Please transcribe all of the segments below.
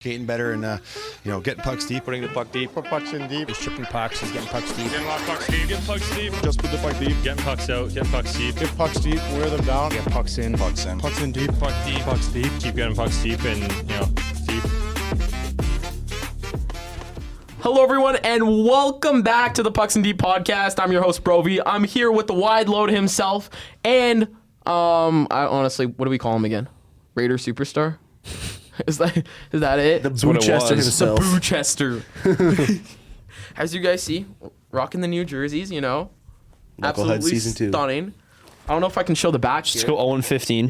Skating better and getting pucks deep. Putting the puck deep. Put pucks in deep. He's tripping pucks. He's getting pucks deep. Getting a lot of pucks deep. Getting pucks deep. Just put the puck deep. Getting pucks out. Getting pucks deep. Get pucks deep. Wear them down. Get pucks in. Pucks in. Pucks in deep. Puck deep. Pucks deep. Keep getting pucks deep and deep. Hello, everyone, and welcome back to the Pucks and Deep podcast. I'm your host, Brovi. I'm here with the wide load himself, and I honestly, what do we call him again? Raider superstar? Is that it? The Boochester himself. The Boochester. As you guys see, rocking the new jerseys, Knucklehead absolutely season 2. stunning. I don't know if I can show the back Let's here. go 0-15.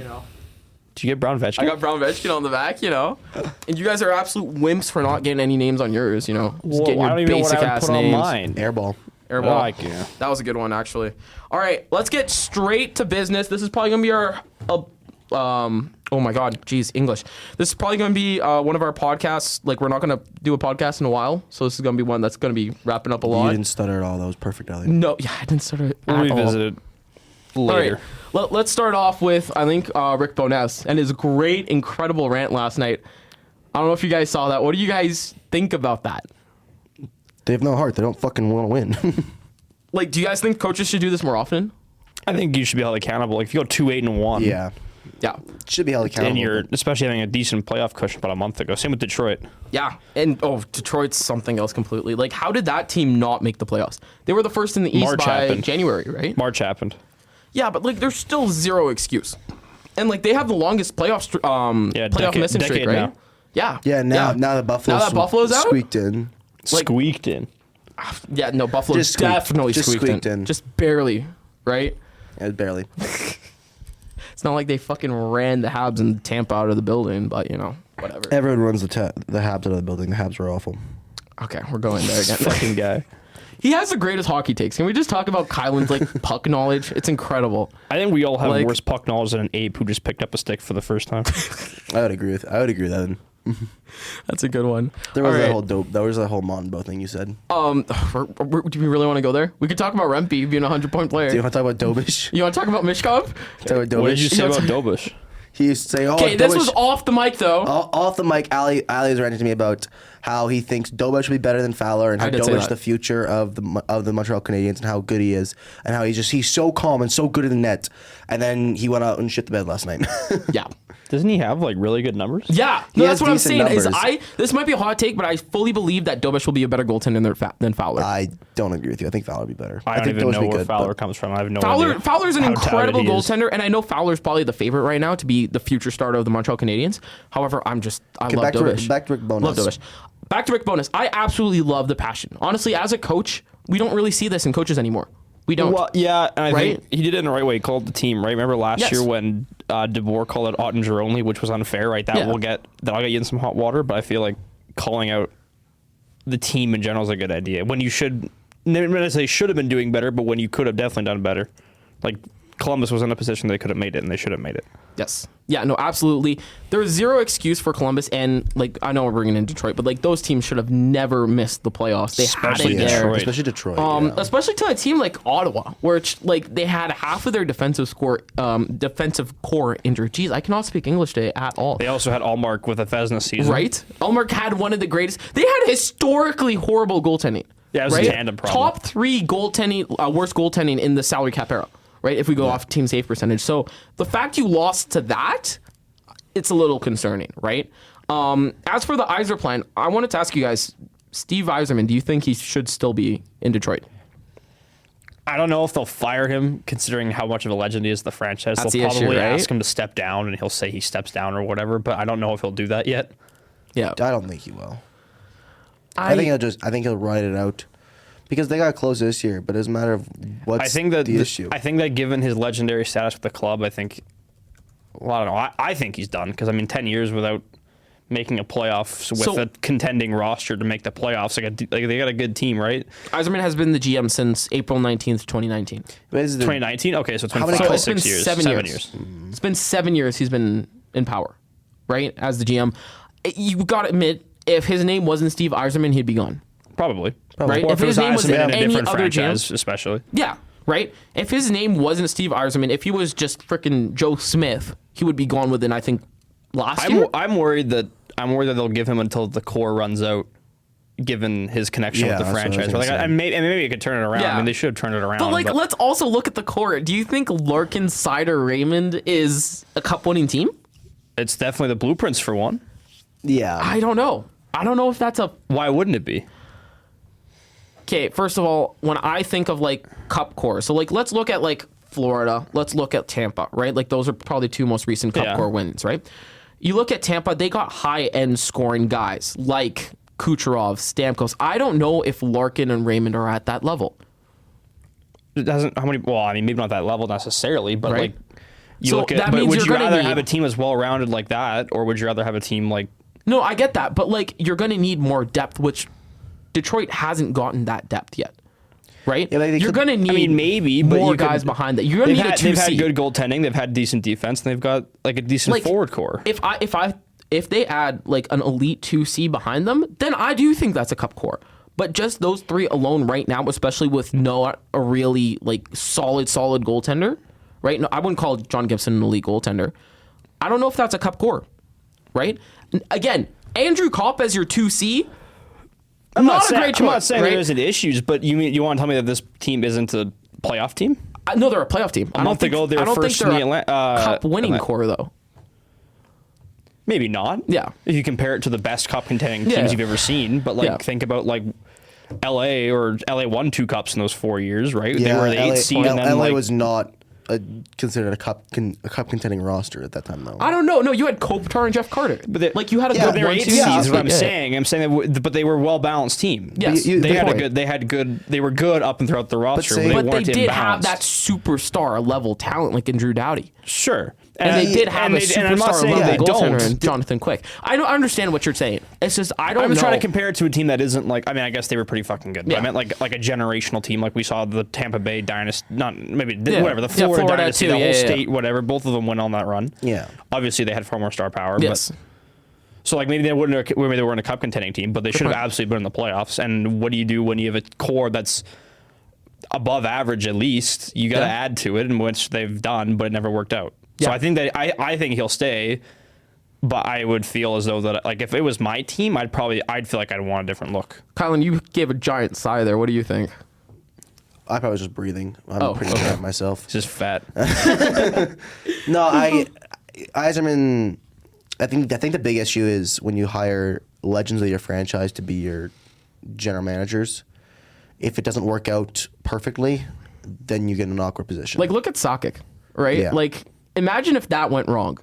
Did you get Brown Vetchkin? I got Brown Vetchkin on the back, and you guys are absolute wimps for not getting any names on yours, Just getting I your don't even know what basic I would ass put on names. mine. Airball. Airball. Yeah. That was a good one, actually. All right, let's get straight to business. This is probably gonna be our, oh my God, geez, English. This is probably gonna be one of our podcasts. Like, we're not gonna do a podcast in a while, so this is gonna be one that's gonna be wrapping up a lot. You didn't stutter at all. That was perfect, Ali. No, yeah, I didn't start it We'll at all. revisit it later. All right, let's start off with, I think, Rick Bowness and his great, incredible rant last night. I don't know if you guys saw that. What do you guys think about that? They have no heart. They don't fucking want to win. Like, do you guys think coaches should do this more often? I think you should be held accountable. Like, if you go 2-8-1, Yeah. Yeah. Should be held accountable. and you're especially having a decent playoff cushion about a month ago. Same with Detroit. Yeah, and Detroit's something else completely. Like, how did that team not make the playoffs? They were the first in the East March by happened. January, right? March happened. Yeah, but like, there's still zero excuse, and like, they have the longest playoff missing streak, decade right? now. Yeah. Yeah, now the Buffalo's out? squeaked in. Like- Squeaked in. Yeah, no, Buffalo Just squeaked. definitely Just squeaked in, just barely, right? Yeah, barely. It's not like they fucking ran the Habs and Tampa out of the building, but whatever. Everyone runs the Habs out of the building. The Habs were awful. Okay, we're going there again. Fucking guy. He has the greatest hockey takes. Can we just talk about Kylan's like puck knowledge? It's incredible. I think we all have Like- worse puck knowledge than an ape who just picked up a stick for the first time. I would agree with that. That's a good one. There was All that right. whole dope. There was that whole Monbo thing you said. Do we really want to go there? We could talk about Rempe being a 100-point player. Do you want to talk about Dobish? You want to talk about Mishkov? Talk about Dobish. What did you say about Dobush? He used to say, "Oh, Okay, this Dobish- was off the mic though. Off the mic." Ali is ranting to me about how he thinks Dobish should be better than Fowler, and how I did say Dobish that. the future of the Montreal Canadiens, and how good he is, and how he's so calm and so good in the net. And then he went out and shit the bed last night. Yeah. Doesn't he have like really good numbers? Yeah, He no, has that's what I'm decent saying. numbers. This might be a hot take, but I fully believe that Dobish will be a better goaltender than Fowler. I don't agree with you. I think Fowler would be better. I don't think even Dobish know would be where good, Fowler but comes from. I have no idea. Fowler's an how touted incredible he is. goaltender, and I know Fowler's probably the favorite right now to be the future starter of the Montreal Canadiens. However, I love back to Dobish. back to Rick Bowness. Love Dobish. Back to Rick Bowness. I absolutely love the passion. Honestly, as a coach, we don't really see this in coaches anymore. We don't. Well, yeah, and I Right? think he did it in the right way. He called the team, right? Remember last Yes. year when DeBoer called it Ottinger only, which was unfair, right? That'll get you in some hot water, but I feel like calling out the team in general is a good idea. When you should have been doing better, but when you could have definitely done better. Like Columbus was in a position they could have made it, and they should have made it. Yes. Yeah, no, absolutely. There was zero excuse for Columbus, and like, I know we're bringing in Detroit, but like, those teams should have never missed the playoffs. They Especially had it there. Detroit. Especially Detroit. yeah. Especially to a team like Ottawa, where it's like they had half of their defensive core injured. Jeez, I cannot speak English today at all. They also had Allmark with a Vezina season. Right? Allmark had one of the greatest. They had historically horrible goaltending. Yeah, it was a right? tandem problem. Top 3 goaltending, worst goaltending in the salary cap era. Right? If we go off team save percentage. So the fact you lost to that, it's a little concerning, right? As for the Yzerplan, I wanted to ask you guys, Steve Yzerman, do you think he should still be in Detroit? I don't know if they'll fire him, considering how much of a legend he is to the franchise. That's They'll the issue, probably right? ask him to step down, and he'll say he steps down or whatever, but I don't know if he'll do that yet. Yeah. I don't think he will. I think he'll ride it out. Because they got close this year, but it's a matter of what's the issue. I think that given his legendary status with the club, I think, well, I don't know. I think he's done because 10 years without making a playoffs with a contending roster to make the playoffs, like they got a good team, right? Yzerman has been the GM since April 19th, 2019. 2019. Okay, so it's been How many 5, calls? 6 years, 7 7 years. years. It's been 7 years he's been in power, right? As the GM. You got to admit, if his name wasn't Steve Yzerman, he'd be gone. Probably. Right? Or If it his name was Yzerman in a any different other franchise, GM, especially. yeah, right? If his name wasn't Steve Yzerman, if he was just freaking Joe Smith, he would be gone within, I think, last year. I'm worried that I'm worried that they'll give him until the core runs out, given his connection with the that's what I was franchise. gonna But like, say. maybe it could turn it around. Yeah. I mean, they should have turned it around. But like, let's also look at the core. Do you think Larkin, Seider, Raymond is a cup-winning team? it's definitely the blueprints for one. Yeah. I don't know. I don't know if that's a. Why wouldn't it be? Okay, first of all, when I think of like cup core, so like let's look at like Florida, let's look at Tampa, right? Like those are probably two most recent cup core wins, right? You look at Tampa, they got high-end scoring guys like Kucherov, Stamkos. I don't know if Larkin and Raymond are at that level. It doesn't. How many? Well, I mean, maybe not that level necessarily, but Right. like you So look at. that But means would you're you gonna rather need- have a team as well-rounded like that, or would you rather have a team like? No, I get that, but like you're going to need more depth, which Detroit hasn't gotten that depth yet. Right? Yeah, like they you're could- going to need maybe, but more you could- guys behind that. You're going to need a 2C. They've had good goaltending. They've had decent defense, and they've got like a decent Like, forward core. If they add like an elite 2C behind them, then I do think that's a cup core. But just those three alone right now, especially with not a really like solid goaltender, right? No, I wouldn't call John Gibson an elite goaltender. I don't know if that's a cup core, right? Again, Andrew Kopp as your 2C, not a great choice. I'm not saying right? there isn't issues, but you want to tell me that this team isn't a playoff team? No, they're a playoff team. A month ago, they were first in the cup winning Atlant- core though. Maybe not. Yeah. If you compare it to the best cup contending teams Yeah. you've ever seen, but like Yeah. think about like LA won 2 cups in those 4 years, right? Yeah, They were the 8th seed, and then LA like, was not considered a cup contending roster at that time, though. I don't know. No, you had Kopitar and Jeff Carter. But like you had a Yeah, good they were 1, 8 2 seeds. yeah, Is what I'm yeah. saying. I'm saying but they were a well balanced team. Yes. You- They good had a point. good. They were good up and throughout the roster. say- But But they they weren't did have imbalanced. that superstar level talent like in Drew Doughty. Sure. And they did have a and I'm not superstar saying level they goaltender don't. in Jonathan Quick. I understand what you're saying. It's just I don't I was know. trying to compare it to a team that isn't like. I mean, I guess they were pretty fucking good. But I Yeah. meant like a generational team, like we saw the Tampa Bay Dynasty, not maybe Yeah. whatever the Yeah, Florida, Florida Dynasty, too. the whole Yeah, yeah, state, whatever. Both of them went on that run. Yeah. Obviously, they had far more star power. Yes. But, so like maybe they weren't a cup contending team, but they should have point. absolutely been in the playoffs. And what do you do when you have a core that's above average at least? You got to Yeah. add to it, and which they've done, but it never worked out. So Yeah. I think that I think he'll stay. But I would feel as though that like if it was my team, I'd feel like I'd want a different look. Kylan, you gave a giant sigh there. What do you think? I probably was just breathing. I'm Oh, pretty okay. proud of myself. It's just fat. No, Yzerman. I think the big issue is when you hire legends of your franchise to be your general managers. If it doesn't work out perfectly, then you get in an awkward position. Like, look at Sakic, right? Yeah. Like, imagine if that went wrong.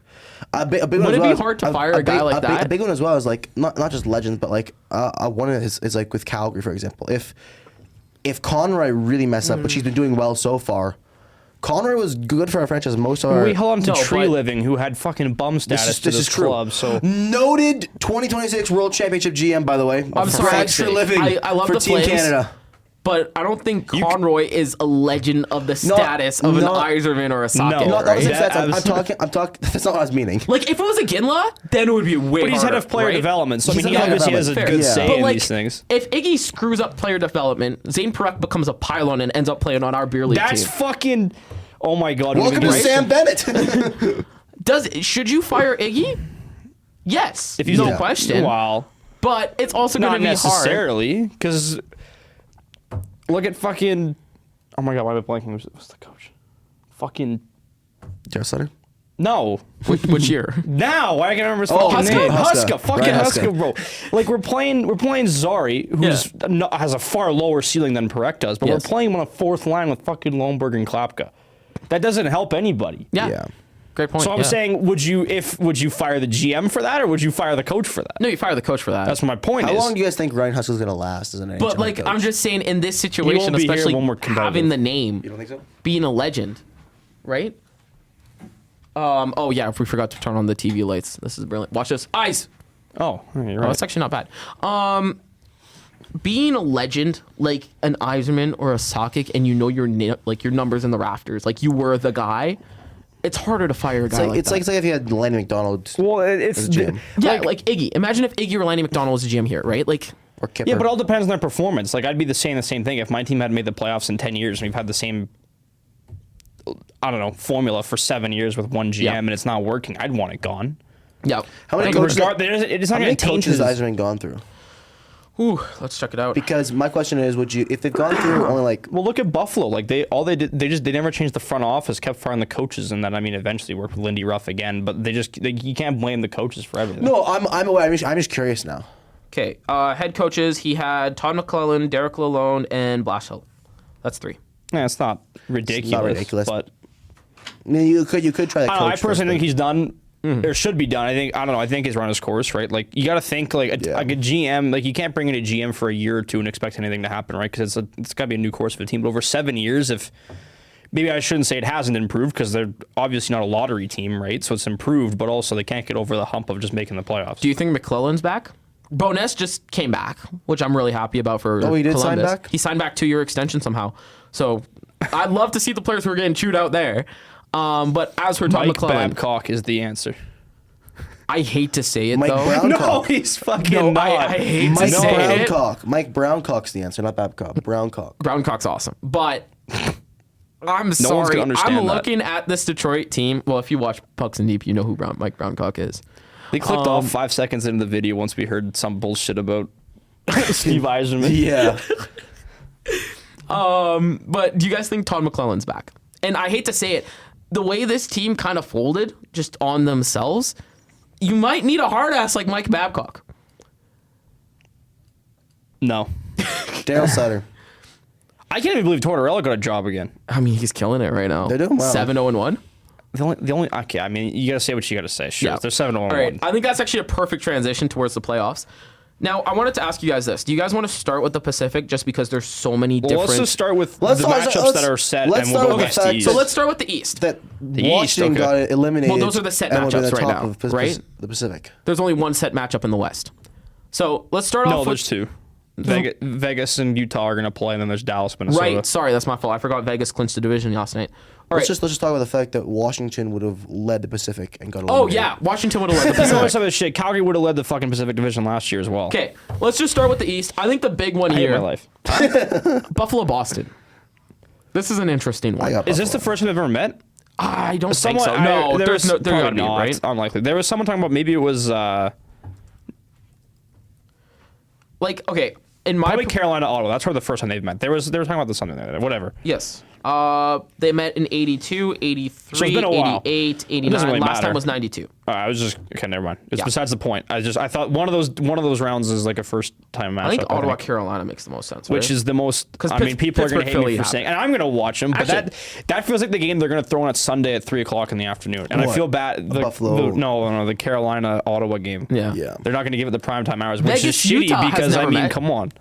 A big one Would as it well be is- hard to fire a guy like that? A big one as well is like not just legends, but like one of his is like with Calgary, for example. If Conroy really messed up, which he's been doing well so far, Conroy was good for our franchise most of our. We held on to No, Tree but- Living, who had fucking bum status to this true. club. So Noted 2026 World Championship GM, by the way. I'm For sorry. extra living I love for the Team Flames. Canada. But I don't think Conroy is a legend of the status of no. an Yzerman or a Sakic, No, Not right? the same Yeah, stats. I'm talking. That's not what I was meaning. Like, if it was a Ginla, then it would be way but he's harder, head of player right? development, so I He's mean he head of obviously has a development. good Fair. say But in like, these things. if Iggy screws up player development, Zane Perek becomes a pylon and ends up playing on our beer league That's team. fucking. Oh my god! Welcome to Sam Bennett. Should you fire Iggy? Yes, If he's no Yeah. question. Wow. But it's also going Not to be hard. necessarily, because look at fucking. Oh my god! Why am I blanking? What's the coach? Fucking Jeff Sutter. no. Which year? Now, why I can't remember his Oh, fucking Huska. name? Huska. Huska, fucking Ryan Huska, Huska. bro. Like we're playing Zari, who's has a far lower ceiling than Perek does, but Yes. we're playing him on a fourth line with fucking Lomberg and Klapka. That doesn't help anybody. Yeah. Yeah. Great point. So I'm yeah. saying, would you fire the GM for that, or would you fire the coach for that? No, you fire the coach for that. That's what my point How is. long do you guys think Ryan Huska's going to last as an NHL but like, coach? I'm just saying, in this situation, be here especially when we're competitive. having the name, You don't think so? being a legend, right? Oh yeah, if we forgot to turn on the TV lights, this is brilliant. Watch this, eyes. Oh, you're Oh, right. it's actually not bad. Being a legend like an Yzerman or a Sakic, and you know your your numbers in the rafters, like you were the guy. It's harder to fire a guy like It's that. like if you had Lanny McDonald Well, it's as a GM. Yeah, like Iggy. Imagine if Iggy or Lanny McDonald was a GM here, right? Like, or Kipper. yeah, but it all depends on their performance. Like I'd be saying the same thing if my team had made the playoffs in 10 years and we've had the same, I don't know, formula for 7 years with one GM Yeah. and it's not working. I'd want it gone. Yeah. How many Like, coaches? it's not How going many to taint coaches his. has Yzerman gone through? Ooh, let's check it out. Because my question is, would you, if they've gone through only like, Well, look at Buffalo. Like they never changed the front office, kept firing the coaches, and then eventually worked with Lindy Ruff again. But you can't blame the coaches for everything. no, I'm aware. I'm just curious now. Okay, head coaches, he had Todd McClellan, Derek Lalonde, and Blashill. That's 3. Yeah, it's not ridiculous. But I mean, you could try. I personally think he's done. Or should be done. I think he's run his course, right? Like you got to think like a GM. Like you can't bring in a GM for a year or two and expect anything to happen, right? Because it's got to be a new course for the team. But over 7 years, if maybe I shouldn't say it hasn't improved because they're obviously not a lottery team, right? So it's improved, but also they can't get over the hump of just making the playoffs. Do you think McClellan's back? Bowness just came back, which I'm really happy about for Oh, he did Columbus. sign back? He signed back 2-year extension somehow. So I'd love to see the players who are getting chewed out there. But as for Todd Mike McClellan, Babcock is the answer. I hate to say it Mike though. Brown? No, Browncock. he's fucking No, not. I hate to Mike say it. Browncock. Mike Browncock's the answer, not Babcock. Browncock. Browncock's awesome, but I'm one's sorry. gonna understand I'm that. looking at this Detroit team. Well, if you watch Pucks and Deep, you know who Mike Browncock is. They clicked off 5 seconds into the video once we heard some bullshit about Steve Yzerman. Yeah. But do you guys think Todd McClellan's back? And I hate to say it, the way this team kind of folded just on themselves, you might need a hard ass like Mike Babcock. No. Daryl Sutter. I can't even believe Tortorella got a job again. I mean, he's killing it right now. They're doing well. 7-0-1. The only okay, I mean, you got to say what you got to say. Sure. Yeah. They're 7-1. All right. I think that's actually a perfect transition towards the playoffs. Now, I wanted to ask you guys this. Do you guys want to start with the Pacific just because there's so many Well, different... let's just start with Let's the start- matchups let's- that are set, let's and we'll start go with west the to fact- east. So let's start with the East. That East, Washington okay. got eliminated. Well, those are the set and will be matchups the right top now, of right? The Pacific. There's only one set matchup in the West. So let's start No, off there's with... two. Vegas and Utah are going to play, and then there's Dallas, Minnesota. Right. Sorry, that's my fault. I forgot Vegas clinched the division last night. All right. Let's just talk about the fact that Washington would have led the Pacific and got Oh, eliminated. yeah. Washington would have led the You know Pacific. some of this shit. Calgary would have led the fucking Pacific Division last year as well. Okay, let's just start with the East. I think the big one I hate here, my life. Buffalo, Boston. This is an interesting one. I got Is this the Buffalo. first time they've ever met? I don't think Someone, so. No, there there's was no, there probably gotta be, not. right? It's unlikely. There was someone talking about maybe it was Like, okay, in my probably Carolina, Ottawa. That's where the first time they've met. They were talking about this something there. Whatever. yes, they met in 82, 83, So it's been a while. 88, It 89. doesn't really Last matter. time was 92. I was just okay. Never mind. It's Yeah. besides the point. I thought one of those rounds is like a first time matchup. I think Ottawa, Carolina makes the most sense. which right? is the most. 'Cause I mean, people are going to hate Pittsburgh, me Philly for have saying, it. and I'm going to watch them. But Actually- that feels like the game they're going to throw on at Sunday at 3:00 in the afternoon. And I What? feel bad. Buffalo? No, the Carolina Ottawa game. yeah. Yeah. They're not going to give it the primetime hours, which Vegas, is shitty Utah has because I never mean, met. come on.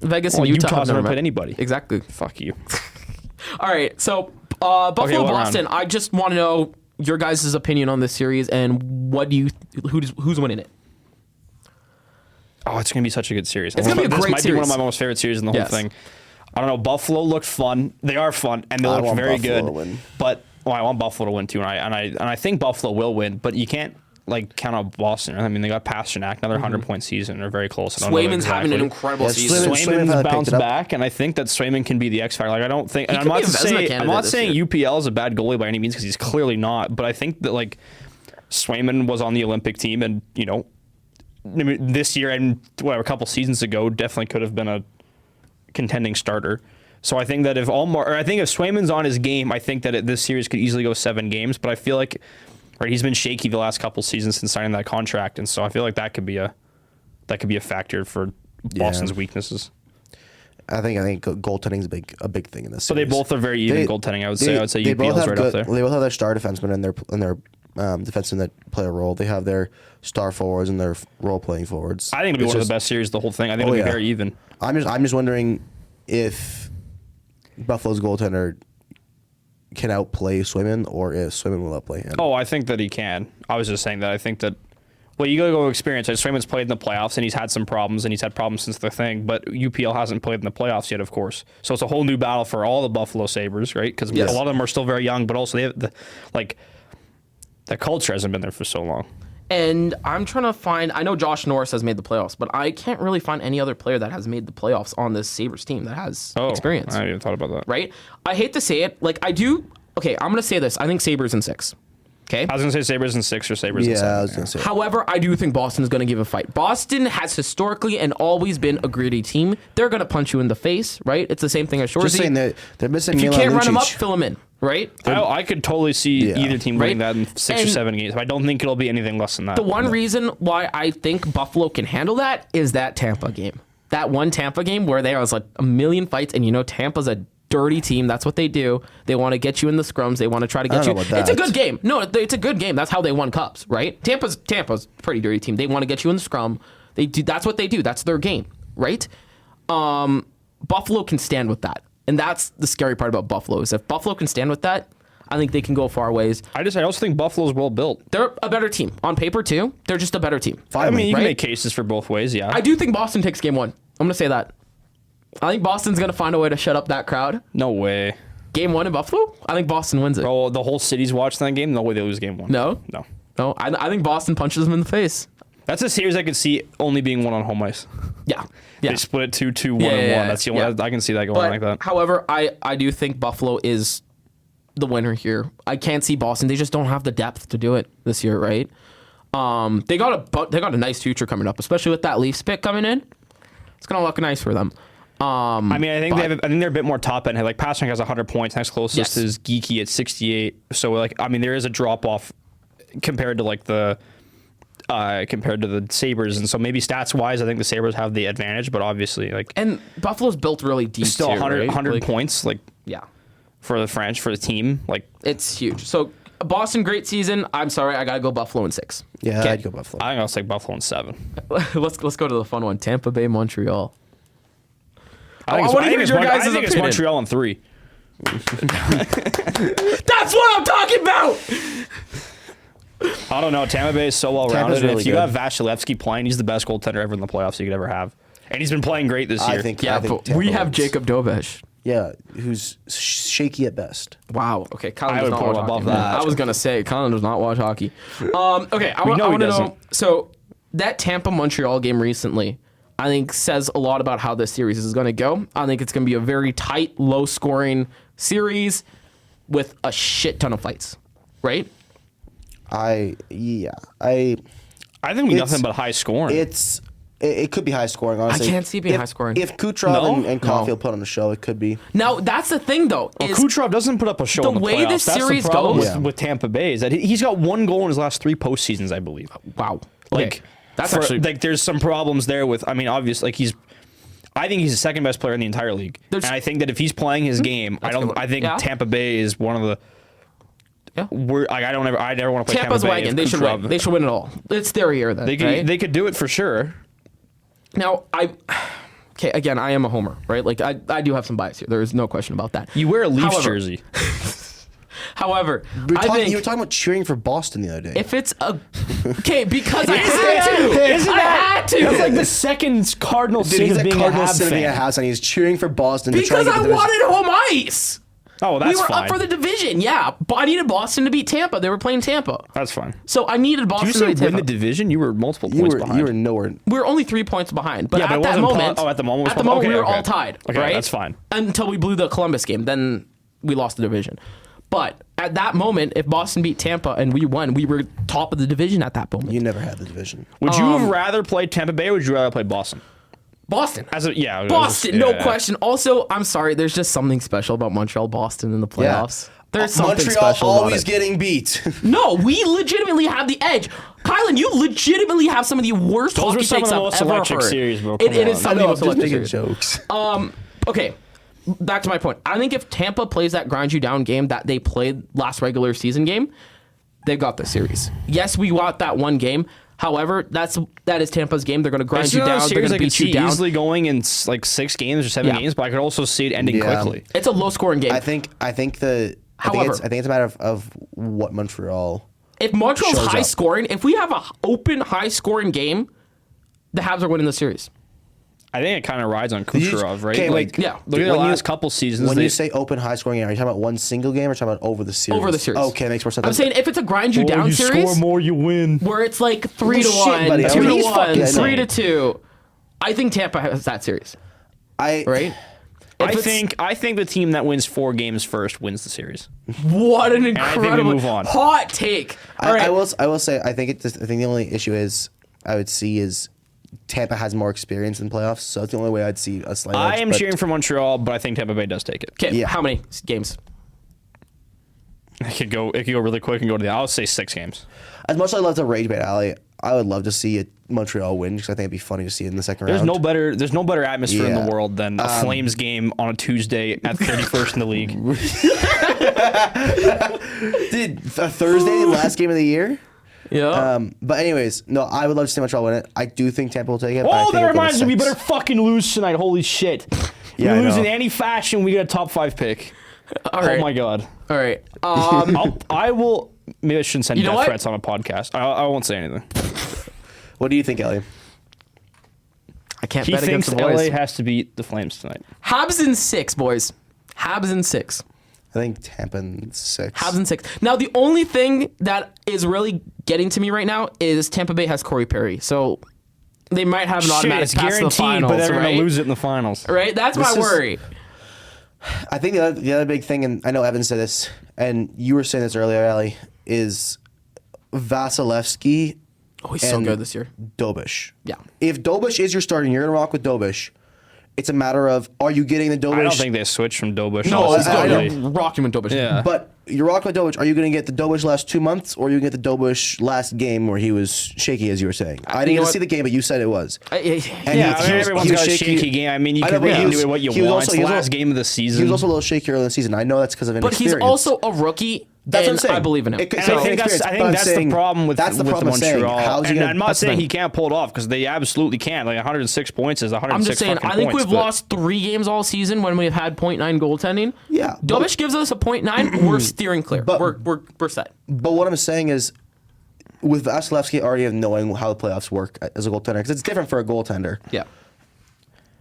Vegas Well, and Utah Utah's have never never played met. anybody. Exactly. Fuck you. All right, so Buffalo, what Boston. round? I just want to know your guys' opinion on this series and what do you who's winning it? Oh, it's going to be such a good series. It's gonna be a This great might be one of series. my most favorite series in the Yes. whole thing. I don't know. Buffalo looked fun. They are fun, and they I look want very Buffalo good. to win. But I want Buffalo to win too, and I think Buffalo will win. But you can't like count out Boston. I mean, they got Pasternak, another 100-point season. They're very close. I don't know Swayman's having an exactly. incredible Yeah, season. Swayman Swayman's finally picked bounced it up. back, and I think that Swayman can be the X factor. Like I don't think, and could be a Vezina I'm candidate not this saying year. UPL is a bad goalie by any means because he's clearly not. But I think that like Swayman was on the Olympic team, and I mean, this year and whatever a couple seasons ago definitely could have been a contending starter. So I think that if Swayman's on his game, I think that this series could easily go 7 games. But I feel like he's been shaky the last couple seasons since signing that contract, and so I feel like that could be a factor for Boston's weaknesses. I think goaltending is a big thing in this. So they series. both are very even goaltending. I would say they both UPL's have right good, up there. They both have their star defensemen and their defensemen that play a role. They have their star forwards and their role playing forwards. I think it'll be one of the best series of the whole thing. I think it'll be very even. I'm just wondering if Buffalo's goaltender can outplay Swayman or if Swayman will outplay him. Oh, I think that he can. I was just saying that I think that. Well, you gotta go experience. Swayman's played in the playoffs and he's had some problems, and he's had problems since the thing. But UPL hasn't played in the playoffs yet, of course. So it's a whole new battle for all the Buffalo Sabres, right? Because Yes. a lot of them are still very young, but also they have the culture hasn't been there for so long. And I'm trying to find. I know Josh Norris has made the playoffs, but I can't really find any other player that has made the playoffs on this Sabres team that has experience. I hadn't even thought about that. Right? I hate to say it. Like I do. Okay, I'm gonna say this. I think Sabres in 6. Okay. I was gonna say Sabres in 6 or Sabres in 7. Yeah, I was gonna say. However, I do think Boston's going to give a fight. Boston has historically and always been a gritty team. They're going to punch you in the face, right? It's the same thing as Shorzy. Just saying they're missing. If you Milan can't run them up, Lucic. fill them in, right? I could totally see Yeah. either team winning Right? that in 6 or And 7 games. But I don't think it'll be anything less than that. The one reason why I think Buffalo can handle that is that Tampa game. That one Tampa game where there was like a million fights, and Tampa's a dirty team. That's what they do. They want to get you in the scrums. They want to try to get don't you. know about It's a that. good game. No, it's a good game. That's how they won cups, right? Tampa's a pretty dirty team. They want to get you in the scrum. They do. That's what they do. That's their game, right? Buffalo can stand with that, and that's the scary part about Buffalo is if Buffalo can stand with that, I think they can go far ways. I also think Buffalo's well built. They're a better team on paper too. They're just a better team. I mean, you can right? make cases for both ways. Yeah. I do think Boston takes game 1. I'm gonna say that. I think Boston's gonna find a way to shut up that crowd. No way. Game 1 in Buffalo? I think Boston wins it. Bro, the whole city's watching that game. No way they lose game 1. No? No. No, I think Boston punches them in the face. That's a series I could see only being won on home ice. Yeah. Yeah. They split it 2-2, 1-1. yeah, That's the only. yeah. I can see that going But, like that. however, I do think Buffalo is the winner here. I can't see Boston. They just don't have the depth to do it this year, right? They got a nice future coming up, especially with that Leafs pick coming in. It's gonna look nice for them. I mean, I think they're a bit more top end. Like Pasternak has 100 points. Next closest Yes. is Geeky at 68. So there is a drop off compared to the Sabres, and so maybe stats wise, I think the Sabres have the advantage. But obviously, And Buffalo's built really deep. still too, 100, right? 100 points Yeah. for the team. It's huge. So Boston, great season. I'm sorry, I gotta go Buffalo in 6. Yeah, Okay. I'd go Buffalo. I think I'll take Buffalo in 7. let's go to the fun one. Tampa Bay, Montreal. I think wanna hear your guys' it's opinion. Montreal in 3. That's what I'm talking about. I don't know. Tampa Bay is so well rounded. Tampa's really If you good. have Vasilevsky playing, he's the best goaltender ever in the playoffs you could ever have, and he's been playing great this year. I think But Tampa we have wins. Jacob Dovesh. Yeah, who's shaky at best. Wow. Okay, Kylan I does would not put watch him above hockey. that. I was gonna say Kylan does not watch hockey. Okay, I want know he to doesn't. know. So that Tampa Montreal game recently, I think says a lot about how this series is going to go. I think it's going to be a very tight, low-scoring series with a shit ton of fights. Right? I think It's- nothing but high scoring. It could be high scoring, honestly. I can't see it being If- high scoring. If Kucherov No? and Caulfield put on the show, it could be. Now that's the thing, though. Is Kucherov doesn't put up a show the in the way playoffs. this That's series the problem goes- with Tampa Bay is that he's got 1 goal in his last 3 postseasons, I believe. wow. Okay. That's actually there's some problems there with. I mean, obviously, I think he's the second best player in the entire league, and I think that if he's playing his game, That's a good one. I think Yeah. Tampa Bay is one of the. Yeah. I never want to play Tampa's Tampa Bay. wagon. if They should Kucherov- win. They should win it all. It's their year then. They could right? they could do it for sure. Now okay. Again, I am a homer, right? Like I do have some bias here. There is no question about that. You wear a Leafs However- jersey. However, You I think were talking about cheering for Boston the other day. if it's okay, because I had to. I had to. That's like the second Cardinal Dude, city he's of a being Cardinal a Habs sitting at fan. house and he's cheering for Boston to try Because to get I the division. wanted home ice. Oh, that's we were fine. up for the division. Yeah, but I needed Boston to beat Tampa. They were playing Tampa, That's fine. so I needed Did Boston you to say beat win Tampa. the division? You were multiple You points were behind. you were nowhere. We were only 3 points behind, but Yeah, but at it that wasn't moment, at the moment it was at the moment okay, we were okay. all tied. Okay, right? that's fine. Until we blew the Columbus game, then we lost the division. But at that moment, if Boston beat Tampa and we won, we were top of the division at that moment. You never had the division. Would you have rather played Tampa Bay or would you rather play Boston? Boston. Boston, no yeah. question. Also, I'm sorry, there's just something special about Montreal Boston in the playoffs. There's something Montreal special about always it. getting beat. No, we legitimately have the edge. Kylan, you legitimately have some of the worst Those hockey were some of takes the I've most ever electric heard. series, bro. It Come is on. some of the most just electric making series. jokes. Okay, back to my point. I think if Tampa plays that grind you down game that they played last regular season game, they've got the series. Yes, we got that one game. However, that is Tampa's game. They're going to grind It's you another down. They're series going I to could beat you see down. easily going in like 6 games or 7 Yeah. games, but I could also see it ending Yeah. quickly. It's a low scoring game. I think However- it's a matter of what Montreal. If Montreal's shows high up. scoring, if we have a open high scoring game, the Habs are winning the series. I think it kind of rides on you- Kucherov, right? okay, Like, wait. Yeah. Look at their When you- last couple seasons. When they- you say open high scoring game, are you talking about one single game or talking about over the series? Over the series. Okay, makes more sense. I'm saying if it's a grind you down series more, you win. where it's like 3-1, shit, buddy. 2-1, He's fucking 3-2, I think Tampa has that series, I right? I think the team that wins 4 games first wins the series. What an I think we incredible move on. hot take. All right. I will say I think the only issue is I would see is Tampa has more experience in playoffs, so it's the only way I'd see a slight I edge, am but- cheering for Montreal, but I think Tampa Bay does take it. Okay, Yeah. how many games? It could go really quick and go to the. I'll say 6 games. As much as I love to rage bait Alley, I would love to see a Montreal win because I think it'd be funny to see it in the second There's round. no better atmosphere in Yeah. the world than a Flames game on a Tuesday at 31st in the league. Dude, a Thursday, last game of the year. Yeah. But anyways, no, I would love to see Montreal win it. I do think Tampa will take it. but I Oh, think that it'll go to reminds me, we 6. better fucking lose tonight. Holy shit. Yeah, I we lose know. in any fashion, we get a top 5 pick. All right. Oh my god. All right. I will. Maybe I shouldn't send You know death what? threats on a podcast. I won't say anything. What do you think, Ellie? I can't He bet thinks against the boys. LA has to beat the Flames tonight. Habs in 6, boys. Habs in 6. I think Tampa in 6. Habs in 6. Now, the only thing that is really getting to me right now is Tampa Bay has Corey Perry. So they might have an Shit, automatic it's pass to the guaranteed, finals, but they're right? going to lose it in the finals. Right? That's my is- worry. I think the other big thing, and I know Evan said this, and you were saying this earlier, Ellie, is Vasilevsky Oh, he's so and good this year. Dobish. Yeah. If Dobish is your starting, you're going to rock with Dobish. It's a matter of, are you getting the Dobish? I don't think they switched from Dobush. No, I he's know. going to rock him in Dobish. Yeah. But you're rocking with Dobish. Are you going to get the Dobish last 2 months, or are you going to get the Dobish last game where he was shaky, as you were saying? I didn't you get know to what? see the game, but you said it was. And And Yeah, I mean, everyone's got a shaky game. I mean, you I can know, but read he into was- it what you he was want. also- It's he the was last al- game of the season. He was also a little shaky early in the season. I know that's because of but inexperience. he's also a rookie. That's what I'm and saying. I believe in him. It could- And So I think that's inexperienced, but I'm the saying problem with that's the problem I'm saying. Montreal. How's he And gonna- I'm not that's the saying thing. he can't pull it off because they absolutely can. Like 106 points is 106. I'm just saying, fucking I think points, we've but- lost 3 games all season when we've had .9 goaltending. Yeah, but- Dobish gives us a .9. We're steering clear. But- we're set. But what I'm saying is, with Vasilevsky already knowing how the playoffs work as a goaltender, because it's different for a goaltender, Yeah.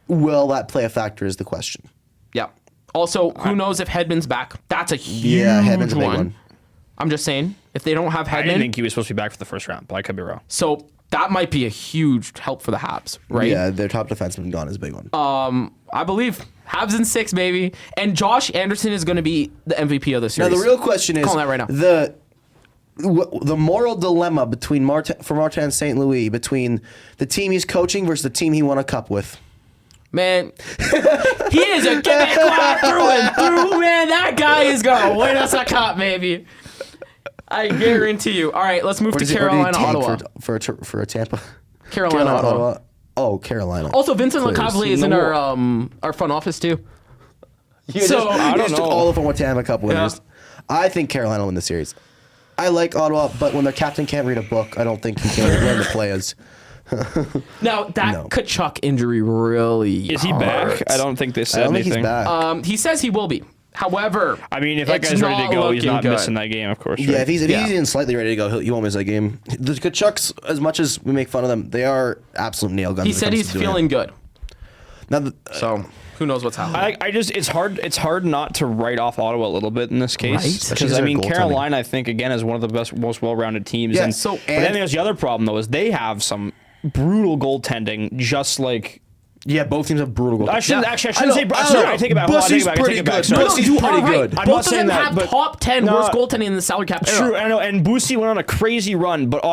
will that play a factor is the question. Yeah. Also, who knows if Hedman's back? That's a huge Yeah, Hedman's a big one. I'm just saying, if they don't have I didn't Hedman, think he was supposed to be back for the first round, but I could be wrong. so that might be a huge help for the Habs, right? Yeah, their top defenseman gone is a big one. I believe Habs in 6, baby. And Josh Anderson is going to be the MVP of the Now series. the real question is Calling that right now. the moral dilemma between Martin St. Louis between the team he's coaching versus the team he won a cup with. Man, he is a Quebecois through and through, man. That guy is going to win us a cup, baby. I guarantee you. All right, let's move to Carolina, Ottawa. for a Tampa. Carolina, Ottawa. Oh, Carolina. Also, Vincent Clears. Lecavalier is in No. our front office, too. So I don't know. all of them with Tampa Cup winners. I think Carolina will win the series. I like Ottawa, but when their captain can't read a book, I don't think he can learn to play as. Now, that No. Kachuk injury really Is he back? hurts. I don't think they I said don't think anything. he's back. He says he will be. However, I mean, if that it's guy's ready not to go, he's looking not good. missing that game, of course. Yeah, right? if he's Yeah. even slightly ready to go, he won't miss that game. The Kachucks, as much as we make fun of them, they are absolute nail guns. He when it said comes he's to doing feeling it. good. Now, So, who knows what's happening. I just it's hard not to write off Ottawa a little bit in this Right. case Especially because I their mean goaltending. Carolina I think again is one of the best most well-rounded teams. Yeah, and so- but then and- there's the other problem though is they have some brutal goaltending just like. yeah, both teams have brutal goals. I shouldn't I say. know, Sorry, I take it back. Hold on, I take it back. I take it back. Sorry. Bussy's You pretty are right. good. I'm Both not of saying them that, have but- top 10 No. worst goaltending in the salary cap era. True, I know, and Boosie went on a crazy run, but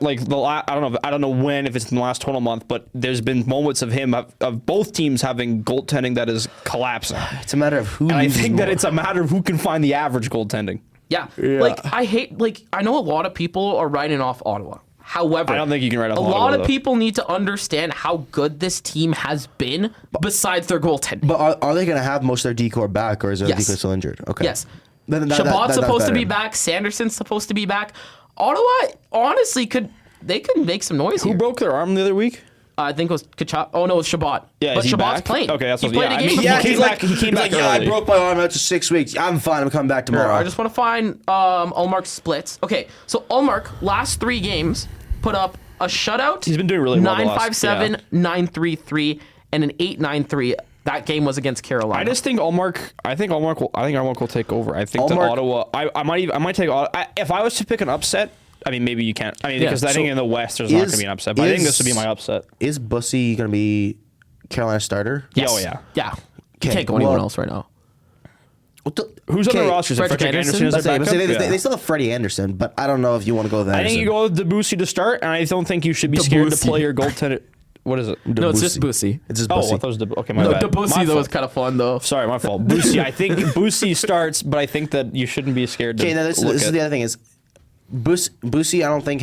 like I don't know when, if it's in the last total month, but there's been moments of him of both teams having goaltending that is collapsing, It's a matter of who. and I uses think that more. it's a matter of who can find the average goaltending. Yeah. Like, I know a lot of people are writing off Ottawa. However, I don't think you can write off a Ottawa, lot of though. people need to understand how good this team has been besides their goaltending. But are they going to have most of their decor back, or is their Yes. decor still injured? Okay. Yes. Then Shabbat's that's supposed to be better. back. Sanderson's supposed to be back. Ottawa, honestly, could make some noise Who here. broke their arm the other week? I think it was Kachuk. Oh, no, it was Shabbat. Yeah, but is he Shabbat's back? playing. Okay, that's He's what- played yeah, a I game mean, before. yeah, he came back- he came back Yeah, I early. broke my arm after 6 weeks. I'm fine. I'm coming back tomorrow. I just want to find Ulmark's splits. Okay, so Ulmark last 3 games put up a shutout. He's been doing really well the last- 9-5-7, yeah. 9-3-3, and an 8-9-3. That game was against Carolina. I just think Allmark will take over. I think that Ullmark- Ottawa. I might take Ottawa. If I was to pick an upset, I mean maybe you can't. I mean Yeah, because I think so in the West there's not going is- to be an upset. But I think is- this would be my upset. Is Bussy going to be Carolina starter? Yes. Oh, yeah. Yeah. Okay, can't go anyone else right now. Who's on the roster? Is it Frederick Frederick Anderson? Anderson? Is their backup? They still have Freddie Anderson, but I don't know if you want to go with that. I think you go with Debussy to start, and I don't think you should be scared to Debussy. play your goaltender. What is it? No, it's just Boosie. It's just Oh, I Bussy. thought it was okay, my No, bad. Debussy My though fault. is kind of fun though. Sorry, my fault. Boosie. I think Boosie starts, but I think that you shouldn't be scared to Okay, now this look is at. the other thing is, Bussy I don't think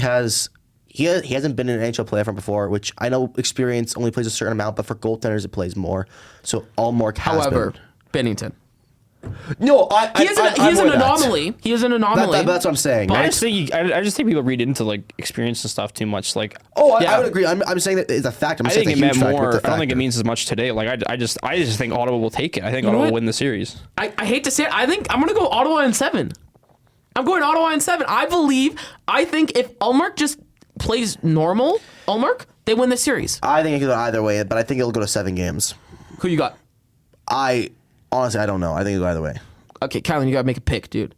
he hasn't been in an NHL playoff from before, which I know experience only plays a certain amount, but for goaltenders it plays more. So Allmark has However, been. Bennington. No, He is an anomaly. He is an anomaly. That's what I'm saying. I Right? just think I just think people read into like experience and stuff too much. Like, Oh, Yeah. I would agree. I'm saying that it's a fact. I'm I saying think it's it a huge meant factor, more. it's a I don't think it factor. means as much today. Like, I just think Ottawa will take it. I think know Ottawa what? will win the series. I hate to say it. I think I'm going to go Ottawa in 7. I'm going Ottawa in 7. I think if Allmark just plays normal, they win the series. I think it could go either way, but I think it'll go to 7 games. Who you got? Honestly, I don't know. I think it'll go either way. Okay, Kylan, you got to make a pick, dude.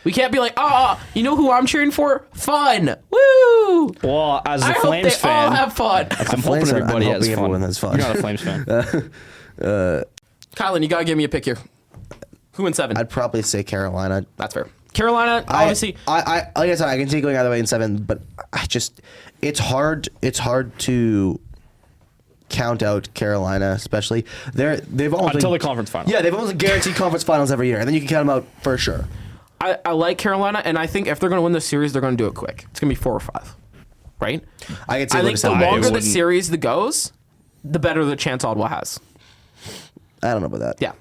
We can't be like, you know who I'm cheering for? Fun. Woo! Well, as a I hope Flames they fan, all have fun. I'm Flames hoping fan, everybody I'm has hoping fun. everyone has fun. You're not a Flames fan. Kylan, you got to give me a pick here. Who in 7? I'd probably say Carolina. That's fair. Carolina, obviously. Like I said, I can see it going either way in 7, but it's hard to count out Carolina, especially they've almost Until been- the conference final. Yeah, they've almost guaranteed conference finals every year, and then you can count them out for sure. I like Carolina, and I think if they're going to win the series, they're going to do it quick. It's going to be 4 or 5, right? I can see I it think the going to 7. longer the wouldn't- series goes, the better the chance Ottawa has. I don't know about that. Yeah.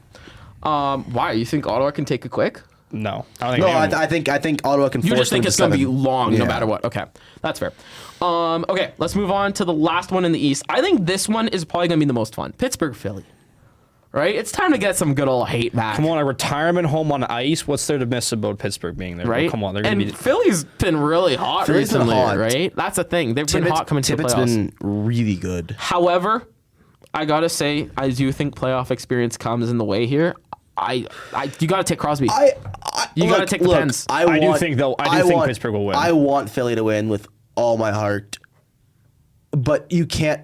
Why? You think Ottawa can take it quick? No, I don't think. No, anyone- I think Ottawa can. You force just think them it's going to be 7. long no Yeah. matter what. Okay, that's fair. Okay, let's move on to the last one in the East. I think this one is probably going to be the most fun. Pittsburgh, Philly. Right? It's time to get some good old hate back. Come on, a retirement home on ice. What's there to miss about Pittsburgh being there? Right? Come on, they're going and to be. Philly's been really hot Philly's been recently, hot. right? That's the thing. They've been hot coming to the Tippett's playoffs. been really good. However, I gotta say, I do think playoff experience comes in the way here. You gotta take Crosby. You gotta take the Pens. I do think Pittsburgh will win. I want Philly to win with all my heart, but you can't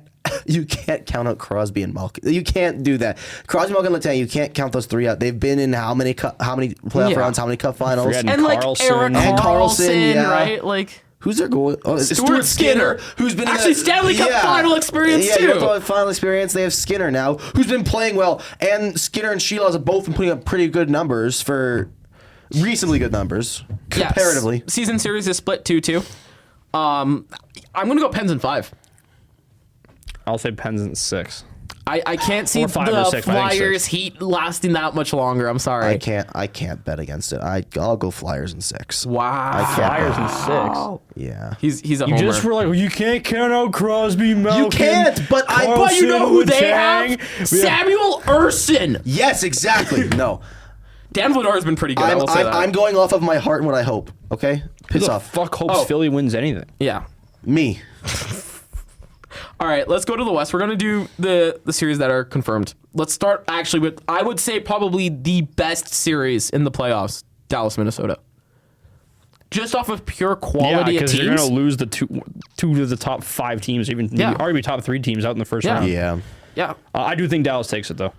count out Crosby and Malkin. You can't do that. Crosby, Malkin, Letang, you can't count those 3 out. They've been in how many playoff Yeah. rounds, how many cup finals? Forgetting and like Carlson. Eric And Carlson, yeah. right? Like Who's their goal? Oh, it's Stuart Skinner, who's been actually in Stanley Cup final experience yeah, too. Yeah, final experience. They have Skinner now, who's been playing well, and Skinner and Sheila have both been putting up pretty good numbers for reasonably good numbers comparatively. Yes. Season series is split 2-2. I'm gonna go Pens in 5. I'll say Pens in 6. I can't see Or 5 or the 6, I think Flyers 6. heat lasting that much longer. I'm sorry. I can't bet against it. I'll go Flyers in 6. Wow. Flyers in 6. Yeah. He's a You homer. just were like, you can't count out Crosby, Malkin. You can't, but But you know who they Letang. have? Samuel Urson. Yes, exactly. No. Dan Vladar has been pretty good. I will say that. I'm going off of my heart and what I hope. Okay, Who piss the off. fuck hopes Oh. Philly wins anything? Yeah. Me. All right, let's go to the West. We're going to do the series that are confirmed. Let's start actually with, I would say, probably the best series in the playoffs, Dallas, Minnesota. Just off of pure Yeah, quality of because teams. you're going to lose the two of the top 5 teams, even Yeah. arguably top 3 teams out in the first Yeah. round. Yeah. Yeah. I do think Dallas takes it though.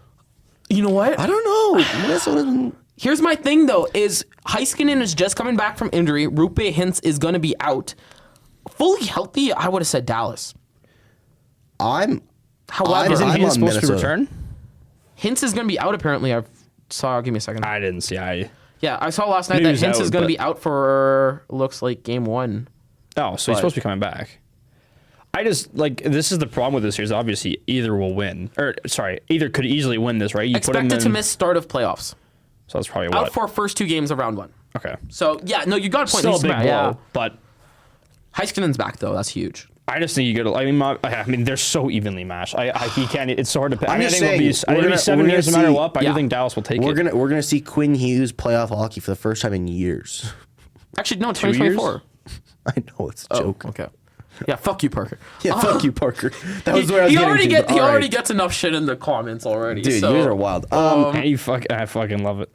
You know what? I don't know. Minnesota's been. Here's my thing, though, is Heiskanen is just coming back from injury. Rupe Hintz is going to be out. Fully healthy, I would have said Dallas. I'm. However, Isn't I'm he on supposed to Minnesota. return? Hintz is going to be out, apparently. I saw, give me a second. I didn't see. Yeah, I saw last night that News Hintz is out, going to but- be out for, looks like, game 1. Oh, so he's supposed to be coming back. I just like this is the problem with this series. Obviously, either will win, or sorry, either could easily win this, right? You Expected to miss start of playoffs. So that's probably Out what. for first 2 games of round 1. Okay, So, yeah, no, you got a point. still a He's big back, blow, yeah. but Heiskanen's back, though. That's huge. I just think you got to. I mean, they're so evenly matched. He can't. It's so hard to pick. I I'm mean, I just think it'll saying, be. It'll be 7 years no matter see- what. But I yeah. do think Dallas will take We're it. gonna see Quinn Hughes playoff hockey for the first time in years. Actually, no, 2 years? 2024. I know it's a joke. Okay. Yeah, fuck you, Parker. Yeah, fuck you, Parker. That was where I was He getting already to, get but he all already right. gets enough shit in the comments already. Dude, so, you guys are wild. I fucking love it.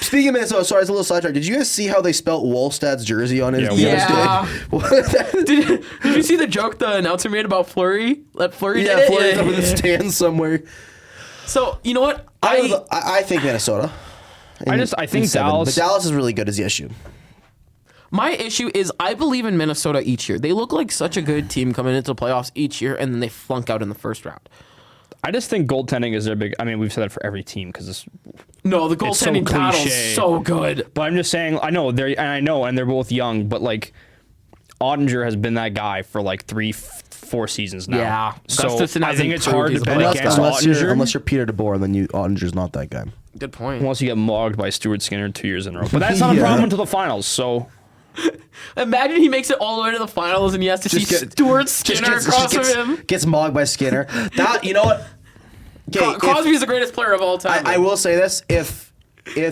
Speaking of Minnesota, sorry, it's a little sidetrack. Did you guys see how they spelt Wallstad's jersey on his Yeah, yesterday? did you see the joke the announcer made about Fleury? That Fleury Yeah, did it? Fleury's up in the stands somewhere. So you know what? I think Minnesota. I think seven. Dallas. But Dallas is really good is the issue. My issue is I believe in Minnesota each year. They look like such a good team coming into the playoffs each year, and then they flunk out in the first round. I just think goaltending is their big. I mean, we've said that for every team because it's. No, the It's so goaltending battle cliche. is so good. But I'm just saying. I know and they're both young, but like, Ottinger has been that guy for like 3-4 seasons now. Yeah, so Gustafsson I think hasn't it's proved hard to he's a bet playoff against guy. Ottinger Unless you're Peter DeBoer, then Ottinger's not that guy. Good point. unless you get mogged by Stuart Skinner 2 years in a row. But that's not a Yeah. problem until the finals. So Imagine he makes it all the way to the finals and he has to see Stuart Skinner across from him. Gets mogged by Skinner. That you know what? Okay, Crosby's the greatest player of all time. I will say this: if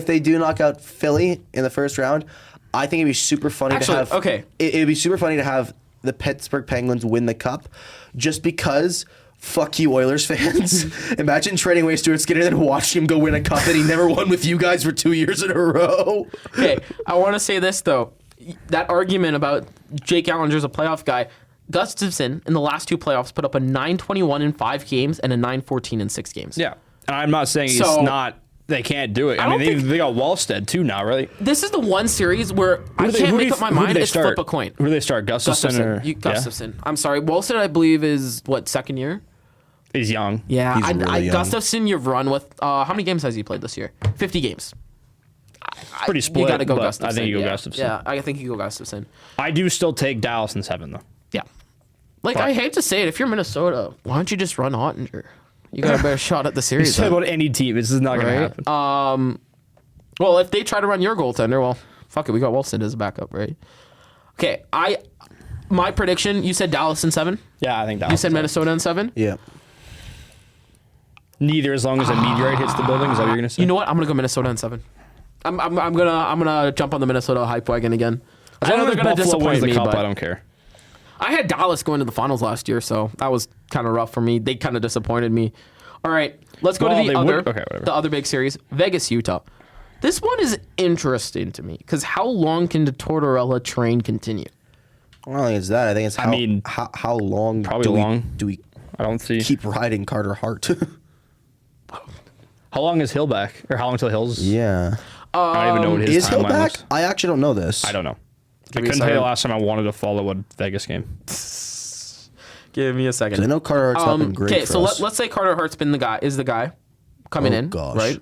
they do knock out Philly in the first round, I think it'd be super funny Actually, to have. okay. It'd be super funny to have the Pittsburgh Penguins win the cup, just because. Fuck you, Oilers fans. Imagine trading away Stuart Skinner and then watching him go win a cup that he never won with you guys for 2 years in a row. Okay, I want to say this though. That argument about Jake Allenger's a playoff guy. Gustafsson in the last 2 playoffs put up a 921 in 5 games and a 914 in 6 games. yeah, and I'm not saying So- it's not. They can't do it. I mean, don't they got Wallstead too now, right? This is the one series where I can't make up my mind. It's flip a coin. Who do they start? Gustafsson or Gustafsson. I'm sorry. Wilson, I believe, is what, second year? Yeah. He's young. Yeah, He's really young. Gustafsson, you've run with. How many games has he played this year? 50 games. Pretty split. You got to go but Gustafsson. I think you go yeah. Gustafsson. Yeah, I think you go Gustafsson. I do still take Dallas in 7 though. Yeah. Like, I hate to say it, if you're Minnesota, why don't you just run Ottinger? You got a better shot at the You series. said then, about any team. This is not going to right? happen. Well, if they try to run your goaltender, well, fuck it. We got Wilson as a backup, right? Okay, my prediction, you said Dallas in 7? Yeah, I think Dallas. You said Minnesota in 7? Yeah. Neither, as long as a meteorite hits the building. Is that what you're going to say? You know what? I'm gonna go Minnesota in 7. I'm gonna jump on the Minnesota hype wagon again. I know they're gonna disappoint me, cup, but I don't care. I had Dallas going to the finals last year, so that was kind of rough for me. They kind of disappointed me. All right, let's go Well, to they the would- okay, whatever. the other big series, Vegas, Utah. This one is interesting to me because how long can the Tortorella train continue? I don't think it's that. I think it's how long probably long. do we I don't see. keep riding Carter Hart? How long is Hill back? Or how long till Hill's? yeah. I don't even know what his Is Hill timeline back? looks. I actually don't know this. I don't know. I me a couldn't tell you the second. last time I wanted to follow a Vegas game. Give me a second. I know Carter Hart's not been great Okay, for so us. let's say Carter Hart's been is the guy coming Oh, in, gosh. right?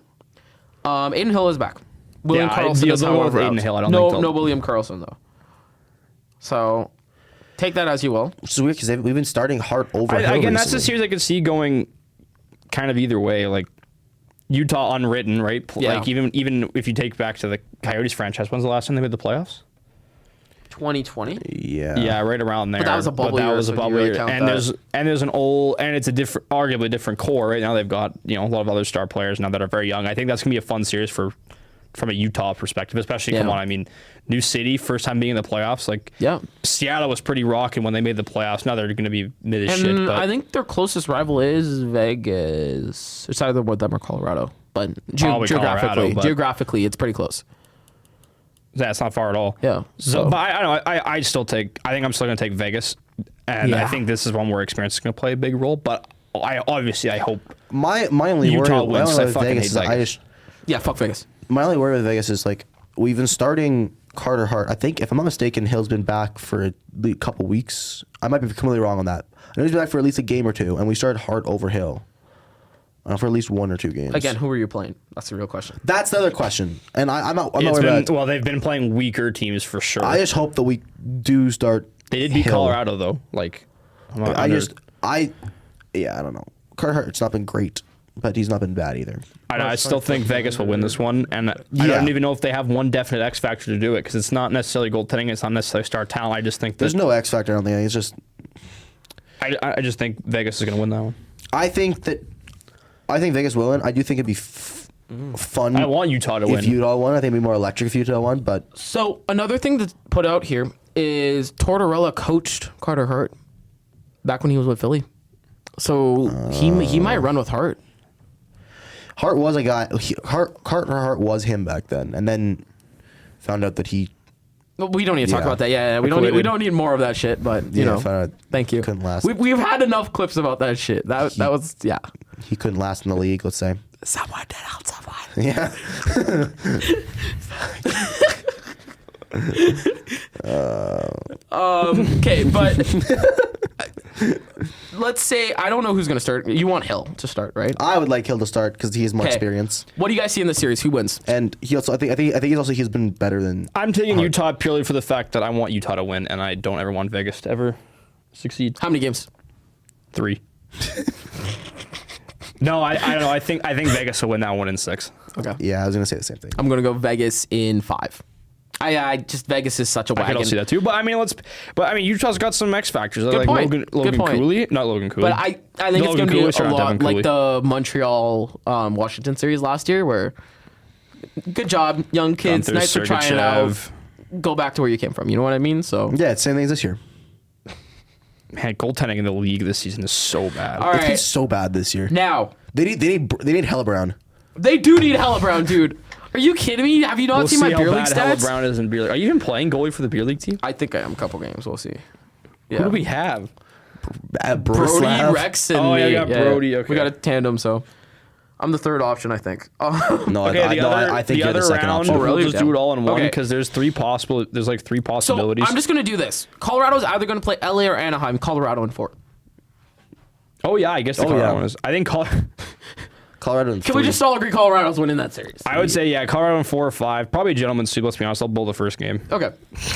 Aiden Hill is back. William Yeah, Carlson is the one with however Aiden out. Hill, I don't no, think no they'll- William Carlson though. So take that as you will. Which is weird because we've been starting Hart over Hill Again, that's the recently. series I could see going kind of either way. Like Utah unwritten, right? Yeah. Like even if you take back to the Coyotes franchise, when's the last time they made the playoffs? 2020. Yeah. Yeah, right around there. that was a bubble year, so do you really count And that? there's an old and it's a different, arguably different core. Right now they've got a lot of other star players now that are very young. I think that's gonna be a fun series from a Utah perspective, especially. Yeah. Come on, I mean, new city, first time being in the playoffs. Like Yeah. Seattle was pretty rocking when they made the playoffs. Now they're gonna be mid as shit. And But I think their closest rival is Vegas. It's either with them or Colorado. But Probably geographically, Colorado, but- geographically, it's pretty close. that's not far at all. Yeah. So, but I don't know. I still take. I think I'm still gonna take Vegas, and I Yeah. think this is one where experience is gonna play a big role. But I hope. My only Utah worry, wins. I with fucking Vegas hate is I Vegas. just Yeah, fuck Vegas. my only worry with Vegas is like we've been starting Carter Hart. I think if I'm not mistaken, Hill's been back for a couple weeks. I might be completely wrong on that. I know he's been back for at least a game or two, and we started Hart over Hill for at least 1 or 2 games. Again, who are you playing? That's the real question. That's the other question, and I'm not It's worried been, about that. well, they've been playing weaker teams for sure. I just hope that we do start. They did beat Hill. Colorado though. Like, I'm not I under- don't know. Carter Hart's not been great, but he's not been bad either. I still think Vegas will win this one, and I Yeah. don't even know if they have one definite X factor to do it because it's not necessarily goaltending. It's not necessarily star talent. I just think that There's no X factor. I don't think it's just. I just think Vegas is going to win that one. I think Vegas will win. I do think it'd be fun. I want Utah to if win. Utah won. I think it'd be more electric if Utah won. But So another thing to put out here is Tortorella coached Carter Hart back when he was with Philly. So he might run with Hart. Hart was a guy. Carter Hart was him back then, and then found out that he. Well, we don't need to talk Yeah. about that. Yeah, we Acquitted. don't need more of that shit. But you know, found out thank you. couldn't last. We've had enough clips about that shit. That was He couldn't last in the league, let's say. Someone did help someone. Yeah. Okay, but let's say I don't know who's gonna start. You want Hill to start, right? I would like Hill to start because he has more 'Kay. experience, What do you guys see in the series? Who wins? and he also I think he's been better than. I'm taking Utah purely for the fact that I want Utah to win, and I don't ever want Vegas to ever succeed. How many games? 3. No, I don't know. I think Vegas will win that one in 6. Okay. Yeah, I was gonna say the same thing. I'm gonna go Vegas in 5. I just Vegas is such a I wagon. can see that too. But I mean, Utah's got some X factors. Like point. Logan Good point. Cooley, not Logan Cooley. But I think it's Logan gonna be Cooley, a sorry, lot Devin Cooley. like the Montreal Washington series last year, where good job, young kids, Gunther, nice for trying it out. Sergachev. Go back to where you came from. You know what I mean? So Yeah, it's same thing as this year. Man, goaltending in the league this season is so bad. all It's been right, so bad this year. now They need Hella Brown. they do need Hella Brown, dude. Are you kidding me? Have you not We'll seen see my how beer league bad Hella stats? Brown is in beer league. Are you even playing goalie for the beer league team? I think I am. A couple games. We'll see. Yeah. Who do we have? Brody, Borislav. Rex, and Oh, yeah, me. you got Brody, okay. We got a tandem, so I'm the third option, I think. No, Okay, I think the you're the other second round, option. Oh, really? we'll just do it all in one Okay. because there's three like three So possibilities. I'm just gonna do this. Colorado's either gonna play LA or Anaheim. Colorado in 4. Oh yeah, I guess the Colorado one is. I think Colorado in Can we 3. just all agree Colorado's winning that series? I would say Colorado in 4 or 5. Probably gentleman's sweep. Let's be honest. I'll bowl the first game. Okay.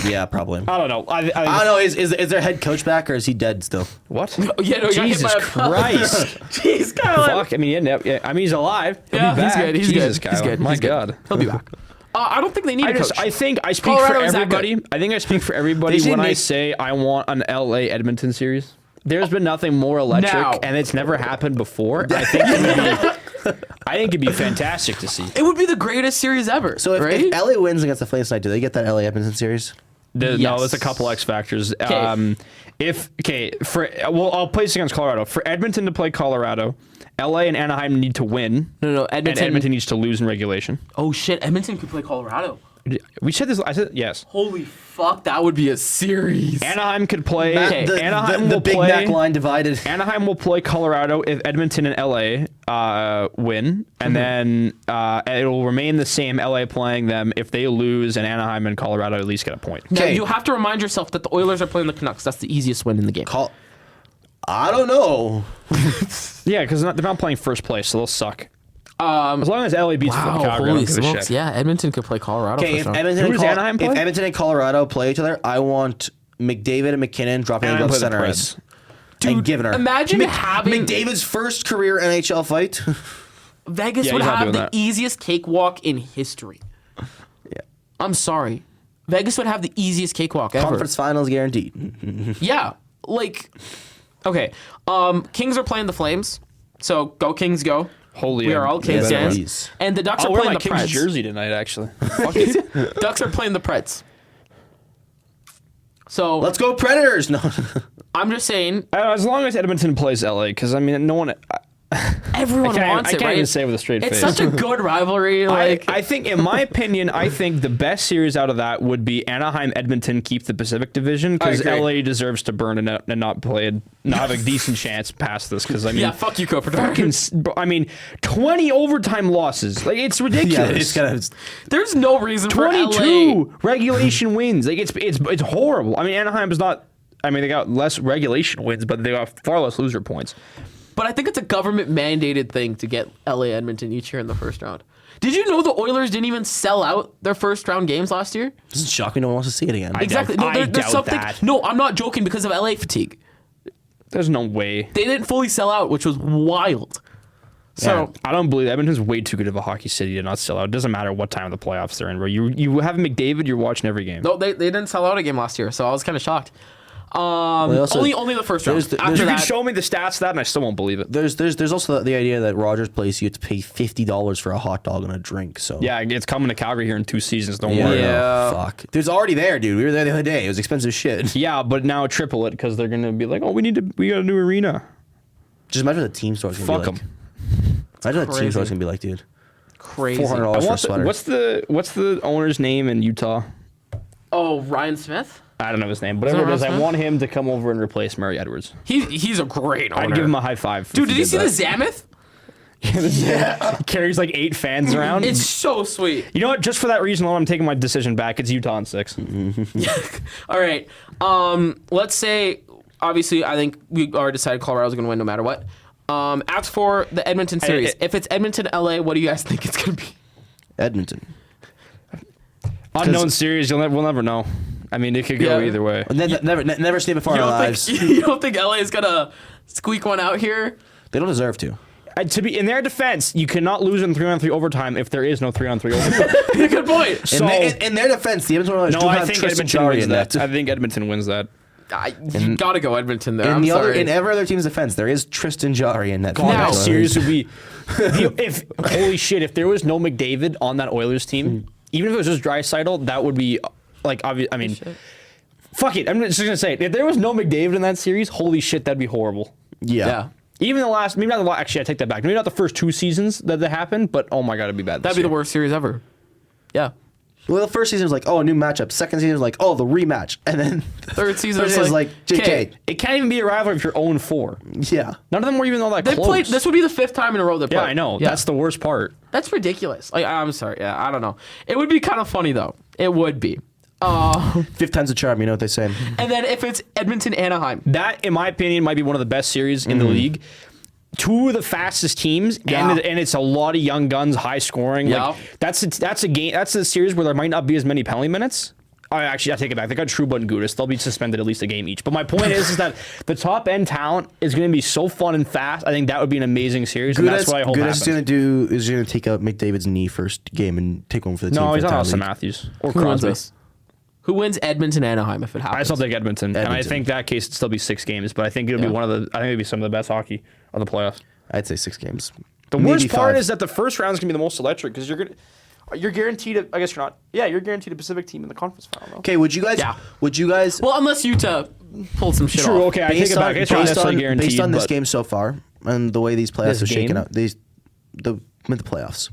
Yeah, probably. I don't know. I I don't know. Is their head coach back or is he dead still? what? Yeah, no, he got hit Jesus by a- Christ! Jeez, Kylan. Fuck. I mean, I mean, he's alive. He'll Yeah, be back. he's good. He's Jesus, good. He's Kylan. good. My He's good. God. He'll be back. I don't think they need a coach. I think I speak Colorado for is that everybody. good. I think I speak for everybody They when I make- say I want an LA Edmonton series. There's been nothing more electric, Now. and it's never happened before. I think it'd be fantastic to see. It would be the greatest series ever. So if, right? if LA wins against the Flames tonight, do they get that LA Edmonton series? No, Yes. there's a couple X factors. 'Kay. I'll play this against Colorado. For Edmonton to play Colorado, LA and Anaheim need to win. No, And Edmonton. Edmonton needs to lose in regulation. Oh shit, Edmonton could play Colorado. We said this. I said yes. Holy fuck, that would be a series. Anaheim could play. Okay. Anaheim the will Big play. Mac line divided. Anaheim will play Colorado if Edmonton and LA win, and then it will remain the same. LA playing them if they lose, and Anaheim and Colorado at least get a point. Now, Okay. you have to remind yourself that the Oilers are playing the Canucks. That's the easiest win in the game. I don't know. Yeah, because they're not playing first place, so they'll suck. As long as LA beats fucking Calgary, I holy don't give a smokes. shit. Yeah, Edmonton could play Colorado. Okay, for if sure. Edmonton, Who does Anaheim play? if Edmonton and Colorado play each other, I want McDavid and McKinnon dropping Anaheim above play the center Preds. ice. And giving her. imagine having- McDavid's first career NHL fight. Vegas Yeah, would he's not have doing the that. easiest cakewalk in history. Yeah. I'm sorry. Vegas would have the easiest cakewalk ever. Conference finals guaranteed. Yeah, like, okay. Kings are playing the Flames, so go Kings, go. Holy, We are all Kings yeah, fans. please. And the Ducks I'll are wear playing my the Kings Preds. jersey tonight, actually. Ducks are playing the Preds. So Let's go Predators. No. I'm just saying, As long as Edmonton plays LA, because I mean, no one. everyone wants I it, can't right? even say it with a straight It's face. such a good rivalry. Like, I think, in my opinion, I think the best series out of that would be Anaheim Edmonton keep the Pacific Division because I agree. LA deserves to burn and not have a decent chance past this. Because I mean, yeah, fuck you, Kopitar. I mean, 20 overtime losses, like it's ridiculous. There's no reason for LA. 22 regulation wins, like it's horrible. I mean, Anaheim is not. I mean, they got less regulation wins, but they got far less loser points. But I think it's a government mandated thing to get LA Edmonton each year in the first round. Did you know the Oilers didn't even sell out their first round games last year? This is shocking. No one wants to see it again. Exactly. doubt- I There's doubt something. that. No, I'm not joking because of LA fatigue. There's no way. They didn't fully sell out, which was wild. So I don't believe Edmonton's way too good of a hockey city to not sell out. It doesn't matter what time of the playoffs they're in, bro. You have McDavid, you're watching every game. no, they didn't sell out a game last year, so I was kind of shocked. also- Only the first round. there's After You can that, show me the stats of that, and I still won't believe it. There's also the idea that Rogers Place you have to pay $50 for a hot dog and a drink. So Yeah, it's coming to Calgary here in 2 seasons. Don't yeah, worry. Yeah. fuck. There's already there, dude. We were there the other day. It was expensive shit. Yeah, but now triple it because they're gonna be like, oh, we got a new arena. Just imagine what the team store's gonna Fuck be them. like. Imagine what the team crazy. store's gonna be like, dude. crazy. $400 for a sweater. What's the owner's name in Utah? Oh, Ryan Smith. I don't know his name. Whatever it is, I Rasmus? want him to come over and replace Murray Edwards. He's a great owner. I'd give him a high five. Dude, if did he you see did the that. Zameth? Carries like 8 fans around. It's so sweet. You know what? Just for that reason alone, I'm taking my decision back. It's Utah in 6. All right. Let's say, obviously, I think we already decided Colorado's going to win no matter what. As for the Edmonton series, if it's Edmonton, LA, what do you guys think it's going to be? Edmonton. Unknown series, we'll never know. I mean, it could go either way. Never seen it before in our lives. You don't think LA is going to squeak one out here? They don't deserve to. To be in their defense, you cannot lose in 3-on-3 overtime if there is no 3-on-3 overtime. Good point. So, in their defense, the Edmonton Oilers no, do I have think Tristan Edmonton Jarry wins in that. that. I think Edmonton wins that. You got to go Edmonton there. I'm In sorry. every other team's defense, there is Tristan Jarry in that. God, Now- that series would be. If holy shit, if there was no McDavid on that Oilers team, even if it was just Draisaitl, that would be like obvious. I mean, fuck it. I'm just gonna say it. If there was no McDavid in that series, holy shit, that'd be horrible. Yeah. Even the last, maybe not the last. Actually, I take that back. Maybe not the first 2 seasons that happened, but oh my god, it'd be bad. That'd be the worst series ever. Yeah. Well, the first season was like, oh, a new matchup. Second season was like, oh, the rematch. And then Third season third is season like, JK. It can't even be a rivalry if you're 0-4. Yeah. None of them were even all that they close. played. This would be the 5th time in a row they played. Yeah, I know. Yeah. That's the worst part. That's ridiculous. Like, I'm sorry. Yeah, I don't know. It would be kind of funny though. It would be. 5th time's a charm. You know what they say. And then if it's Edmonton, Anaheim. That, in my opinion, might be one of the best series in the league. 2 of the fastest teams, and it's a lot of young guns, high scoring. Yeah. Like that's a game. That's a series where there might not be as many penalty minutes. I take it back. They got Trouba and Gudis. They'll be suspended at least a game each. But my point is that the top end talent is going to be so fun and fast. I think that would be an amazing series, and that's what I hope happens. Gudis is going to take out McDavid's knee first game and take one for the team. No, for he's the not time Austin league. Matthews or Who wins Crosby. this? Who wins Edmonton, Anaheim if it happens? I still take Edmonton, and I Edmonton. think that case it'd still be 6 games. But I think it'll be one of the. I think it'll be some of the best hockey of the playoffs. I'd say 6 games. The Maybe worst part 5. is that the first round is gonna be the most electric because you're guaranteed. I guess you're not. Yeah, you're guaranteed a Pacific team in the conference final. Though. Okay, would you guys? Yeah. Would you guys? Well, unless Utah pulled some shit True. off. Okay, I take it back. I guess you're not necessarily guaranteed. based on this but- game so far and the way these playoffs This are shaking game? out, the playoffs,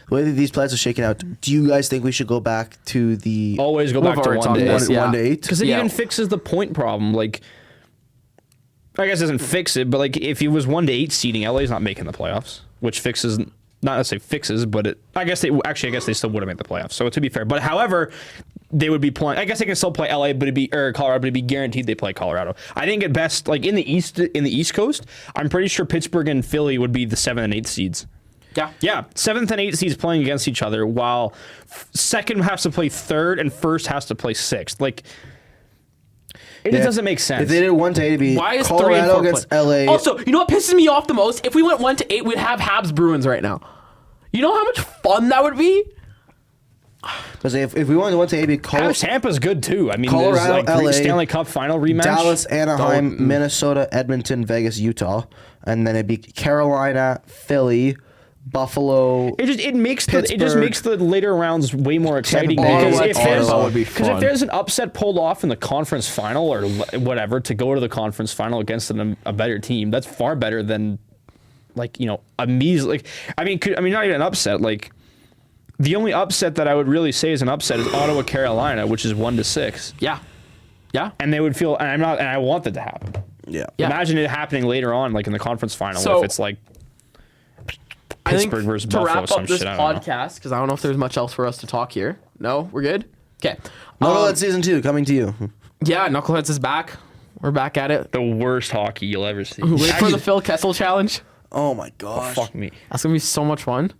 the way that these playoffs are shaking out, do you guys think we should go back to the Always go We've back to already 1 talked to about 8 this, yeah. 1 to 8? because it Yeah. even fixes the point problem. Like, I guess it doesn't fix it, but like if it was 1 to 8 seeding, LA's not making the playoffs, which fixes. Not necessarily fixes, but I guess they still would have made the playoffs. So to be fair, but however, they would be playing. I guess they can still play LA, but Colorado, but it'd be guaranteed they play Colorado. I think at best, like in the East Coast, I'm pretty sure Pittsburgh and Philly would be the 7th and 8th seeds. Yeah, 7th and 8th seeds playing against each other, while second has to play 3rd and first has to play 6th. Like. It just doesn't make sense. If they did 1 to 8, it'd be Why is 3 and Colorado 4 against playing? LA. Also, you know what pisses me off the most? If we went 1 to 8, we'd have Habs Bruins right now. You know how much fun that would be? Because if we went 1 to 8, it'd be Tampa's good too. I mean, Colorado, there's like LA, Stanley Cup final rematch. Dallas, Anaheim, Minnesota, Edmonton, Vegas, Utah, and then it'd be Carolina, Philly, Buffalo. It makes the later rounds way more exciting Tampa because Bay, Ottawa would be if fun. there's an upset pulled off in the conference final or whatever to go to the conference final against a better team, that's far better than a measly. I mean not even an upset. Like the only upset that I would really say is an upset is Ottawa Carolina, which is 1 to 6. Yeah. And they would feel, and I want that to happen. Yeah. Imagine it happening later on, like in the conference final, So- if it's like I think Pittsburgh versus to Buffalo, wrap some up this shit. I don't know. podcast, because I don't know if there's much else for us to talk here. No, we're good? Okay. Knucklehead Season 2 coming to you. Yeah, Knuckleheads is back. We're back at it. The worst hockey you'll ever see. Wait for the Phil Kessel challenge. Oh my gosh. Fuck me. That's going to be so much fun.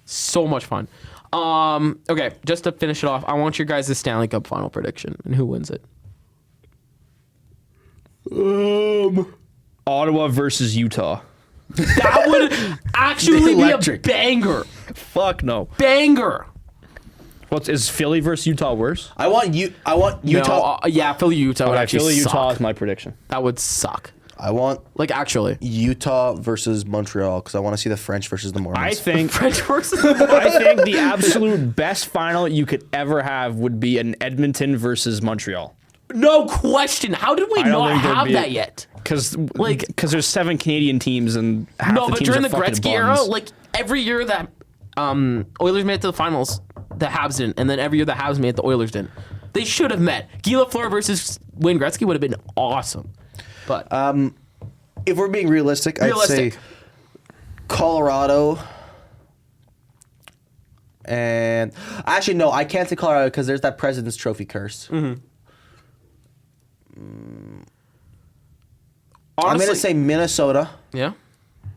So much fun. Okay, just to finish it off, I want your guys' Stanley Cup final prediction and who wins it. Ottawa versus Utah. That would actually be a Electric. banger. Fuck no. Banger. Is Philly versus Utah worse? I want Utah. No, yeah, Philly Utah would Okay, actually Philly Utah suck. is my prediction. That would suck. I want Like, actually. Utah versus Montreal because I want to see the French versus the Mormons. I think French versus... the absolute best final you could ever have would be an Edmonton versus Montreal. No question. How did we I don't not think there'd have be that yet? Because Like- there's 7 Canadian teams and half No, the but teams during are the fucking Gretzky era, bums. like every year that Oilers made it to the finals, the Habs didn't, and then every year the Habs made it, the Oilers didn't. They should have met. Guy Lafleur versus Wayne Gretzky would have been awesome. But if we're being realistic, I'd say Colorado. And actually, no, I can't say Colorado because there's that President's Trophy curse. Honestly, I'm going to say Minnesota. yeah.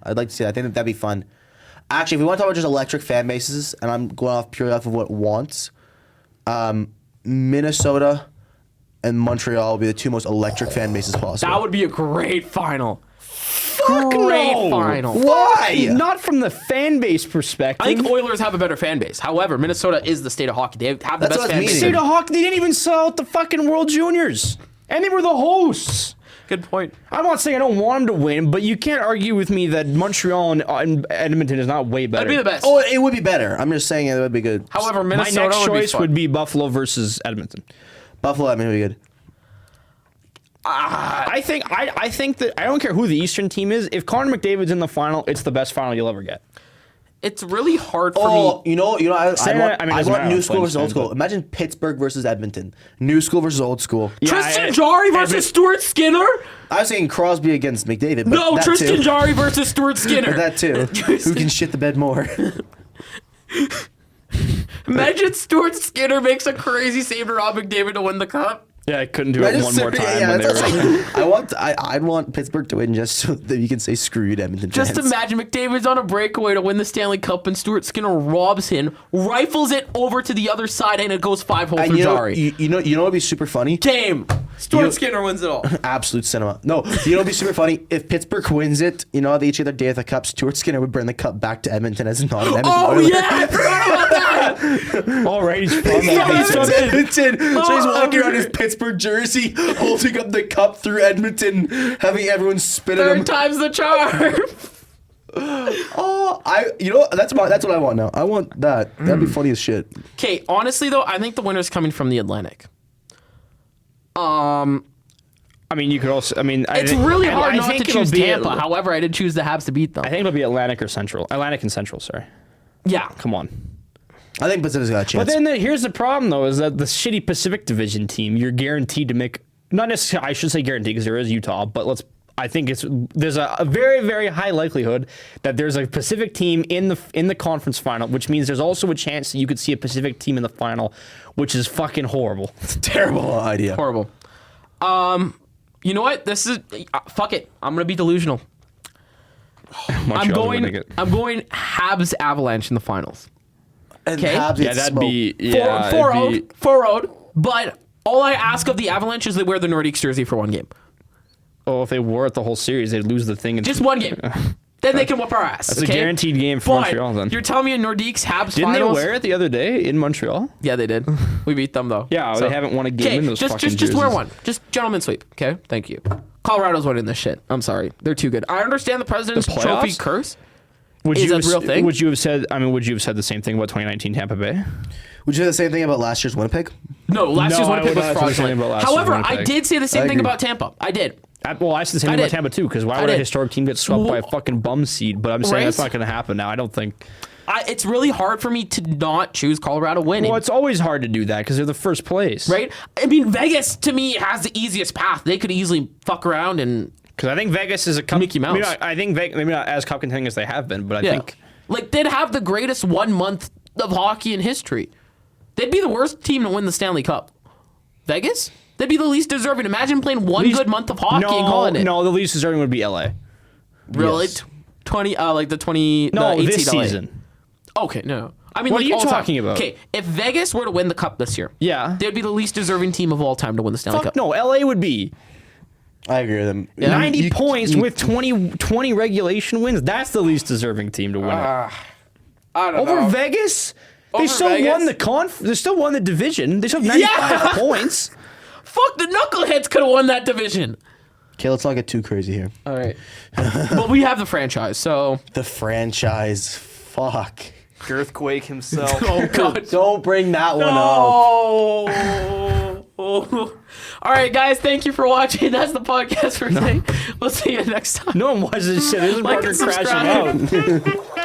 I'd like to see that. I think that'd be fun. Actually, if we want to talk about just electric fan bases, and I'm going off purely off of what it wants, Minnesota and Montreal will be the two most electric fan bases possible. That would be a great final. Fuck Great no. final. Why? Not from the fan base perspective. I think Oilers have a better fan base. However, Minnesota is the state of hockey. They have the That's best what I fan was base. meaning. State of Hockey, they didn't even sell out the fucking World Juniors. And they were the hosts. Good point. I'm not saying I don't want them to win, but you can't argue with me that Montreal and Edmonton is not way better. That'd be the best. Oh, it would be better. I'm just saying it would be good. However, My Minnesota next choice would would be Buffalo versus Edmonton. Buffalo, I mean, would be good. I think that I don't care who the Eastern team is. If Connor McDavid's in the final, it's the best final you'll ever get. It's really hard for Oh, me. I want it doesn't matter new who school plays versus old then, school. but- Imagine Pittsburgh versus Edmonton. New school versus old school. Tristan Jarry versus Stuart Skinner? I was saying Crosby against McDavid. But No, that Tristan too. Jarry versus Stuart Skinner. That too. Who can shit the bed more? Imagine Stuart Skinner makes a crazy save to Rob McDavid to win the cup. Yeah, I couldn't do it one more time. Yeah, when they that's were, what I'd want Pittsburgh to win just so that you can say screw you to Edmonton Just fans. imagine McDavid's on a breakaway to win the Stanley Cup and Stuart Skinner robs him, rifles it over to the other side, and it goes 5-hole And for you know, Jarry. you know what would be super funny? Game. Stuart You know- Skinner wins it all. Absolute cinema. No, you know what'd be super funny? If Pittsburgh wins it, you know how they each other day with the cup, Stuart Skinner would bring the cup back to Edmonton as not an Edmonton Oh, Oiler. yeah, I forgot about that. all right, he's from He's from Edmonton. Edmonton. So he's walking around okay. his Pittsburgh jersey, holding up the cup through Edmonton, having everyone spit at him. Third time's the charm. Oh, that's what I want now. I want that. That'd be funny as shit. Okay, honestly, though, I think the winner's coming from the Atlantic. I mean, you could also. I mean, It's really hard not to it'll choose be Tampa. However, I did choose the Habs to beat them. I think it'll be Atlantic or Central. Atlantic and Central. Sorry. Yeah. Come on. I think Pacific's got a chance. But then here's the problem, though, is that the shitty Pacific Division team, you're guaranteed to make. Not necessarily. I should say guaranteed because there is Utah, but I think there's a very, very high likelihood that there's a Pacific team in the conference final, which means there's also a chance that you could see a Pacific team in the final, which is fucking horrible. It's a terrible idea. Horrible. You know what? This is fuck it. I'm gonna be delusional. I'm going Habs Avalanche in the finals. Okay. Yeah, that'd be. Yeah, Four it'd be- road. But all I ask of the Avalanche is they wear the Nordiques jersey for one game. Oh, if they wore it the whole series, they'd lose the thing. Just one game. Then they can whoop our ass. That's okay? a guaranteed game for But Montreal. Then you're telling me a Nordiques Habs didn't finals? they wear it the other day in Montreal? Yeah, they did. We beat them though. Yeah, So- they haven't won a game in those fucking just wear jerseys. one. Just gentleman sweep. Okay, thank you. Colorado's winning this shit. I'm sorry, they're too good. I understand the President's The Trophy playoffs? curse. Would Is you that a real thing? Would you have said? I mean, would you have said the same thing about 2019 Tampa Bay? Would you say the same thing about last year's Winnipeg? No, last No, year's I Winnipeg would was not say the same fraudulent. about last year's However, I Winnipeg. did say the same I thing agree. about Tampa. I did. Well, I said the same thing I about did. Tampa too, because why I would a did. historic team get swept by a fucking bum seed? But I'm saying Right? that's not going to happen now. I don't think. It's really hard for me to not choose Colorado winning. Well, it's always hard to do that because they're the first place, right? I mean, Vegas to me has the easiest path. They could easily fuck around and Because I think Vegas is a cup. Mickey Mouse. I think maybe not as cup contending as they have been, but I think like they'd have the greatest 1 month of hockey in history. They'd be the worst team to win the Stanley Cup. Vegas? They'd be the least deserving. Imagine playing one good month of hockey and calling it. No, the least deserving would be LA. Really? Yes. 20 like the 20 No, the 8 this seed LA. season. Okay, no. I mean, What like, are you all time. talking about? Okay, if Vegas were to win the cup this year, Yeah. they'd be the least deserving team of all time to win the Stanley Fuck Cup. no, LA would be I agree with him. 90 points with 20 regulation wins. That's the least deserving team to win it. I don't Over Vegas? They Over still Vegas? won they still won the division. They still have 95 points. Fuck, the Knuckleheads could have won that division. Okay, let's not get too crazy here. All right. But we have the franchise, so. The franchise. Fuck. Earthquake himself. Oh, God. Don't bring that one up. Oh. All right, guys, thank you for watching. That's the podcast for today. We'll see you next time. No one was. This is Like Parker and crashing subscribe. out.